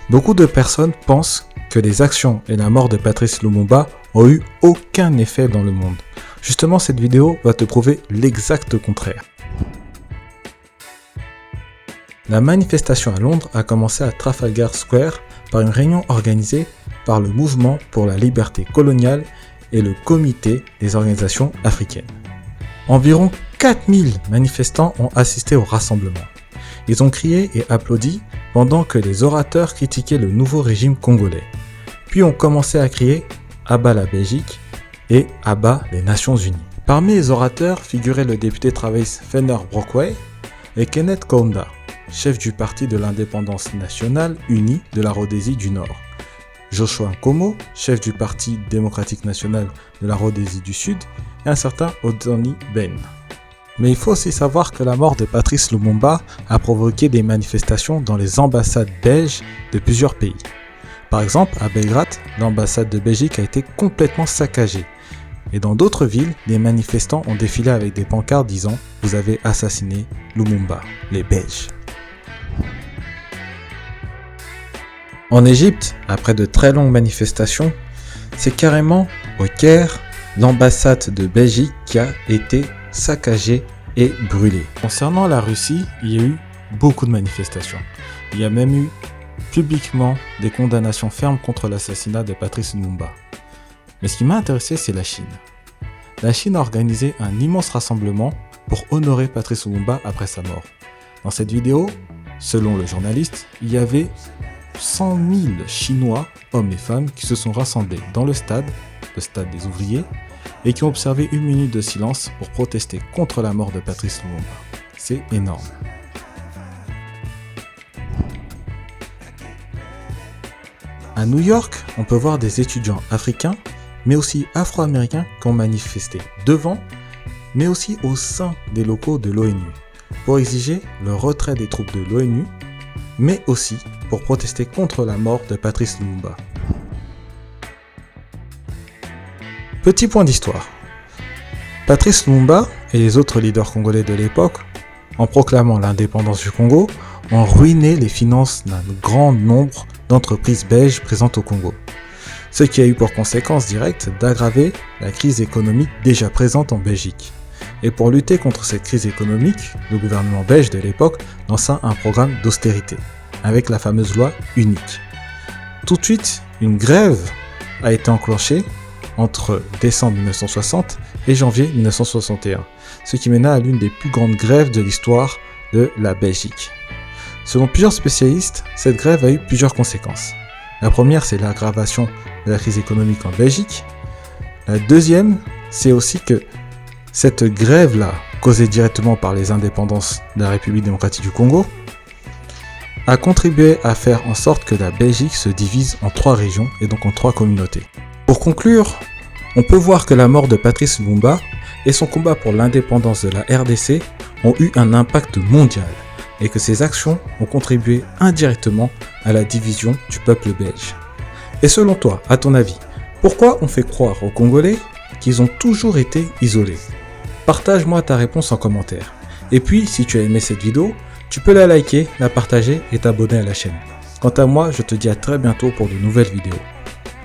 Beaucoup de personnes pensent que les actions et la mort de Patrice Lumumba ont eu aucun effet dans le monde. Justement, cette vidéo va te prouver l'exact contraire. La manifestation à Londres a commencé à Trafalgar Square par une réunion organisée par le Mouvement pour la liberté coloniale et le Comité des organisations africaines. Environ 4000 manifestants ont assisté au rassemblement. Ils ont crié et applaudi pendant que les orateurs critiquaient le nouveau régime congolais. Puis ont commencé à crier « À bas la Belgique » et « À bas les Nations Unies ». Parmi les orateurs figuraient le député travailliste Fenner Brockway et Kenneth Kaunda, chef du Parti de l'indépendance nationale unie de la Rhodésie du Nord. Joshua Nkomo, chef du Parti démocratique national de la Rhodésie du Sud, et un certain Odoni Ben. Mais il faut aussi savoir que la mort de Patrice Lumumba a provoqué des manifestations dans les ambassades belges de plusieurs pays. Par exemple, à Belgrade, l'ambassade de Belgique a été complètement saccagée. Et dans d'autres villes, des manifestants ont défilé avec des pancartes disant « Vous avez assassiné Lumumba, les Belges ». En Égypte, après de très longues manifestations, c'est carrément au Caire, l'ambassade de Belgique qui a été saccagée et brûlée. Concernant la Russie, il y a eu beaucoup de manifestations. Il y a même eu publiquement des condamnations fermes contre l'assassinat de Patrice Lumumba. Mais ce qui m'a intéressé, c'est la Chine. La Chine a organisé un immense rassemblement pour honorer Patrice Lumumba après sa mort. Dans cette vidéo, selon le journaliste, il y avait 100 000 Chinois, hommes et femmes, qui se sont rassemblés dans le stade des ouvriers, et qui ont observé 1 minute de silence pour protester contre la mort de Patrice Lumumba. C'est énorme. À New York, on peut voir des étudiants africains, mais aussi afro-américains qui ont manifesté devant, mais aussi au sein des locaux de l'ONU, pour exiger le retrait des troupes de l'ONU, mais aussi pour protester contre la mort de Patrice Lumumba. Petit point d'histoire. Patrice Lumumba et les autres leaders congolais de l'époque, en proclamant l'indépendance du Congo, ont ruiné les finances d'un grand nombre d'entreprises belges présentes au Congo. Ce qui a eu pour conséquence directe d'aggraver la crise économique déjà présente en Belgique. Et pour lutter contre cette crise économique, le gouvernement belge de l'époque lança un programme d'austérité, avec la fameuse loi unique. Tout de suite, une grève a été enclenchée entre décembre 1960 et janvier 1961, ce qui mena à l'une des plus grandes grèves de l'histoire de la Belgique. Selon plusieurs spécialistes, cette grève a eu plusieurs conséquences. La première, c'est l'aggravation de la crise économique en Belgique. La deuxième, c'est aussi que cette grève-là, causée directement par les indépendances de la République démocratique du Congo, a contribué à faire en sorte que la Belgique se divise en 3 régions et donc en 3 communautés. Pour conclure, on peut voir que la mort de Patrice Lumumba et son combat pour l'indépendance de la RDC ont eu un impact mondial et que ces actions ont contribué indirectement à la division du peuple belge. Et selon toi, à ton avis, pourquoi on fait croire aux Congolais qu'ils ont toujours été isolés? Partage-moi ta réponse en commentaire. Et puis, si tu as aimé cette vidéo, tu peux la liker, la partager et t'abonner à la chaîne. Quant à moi, je te dis à très bientôt pour de nouvelles vidéos.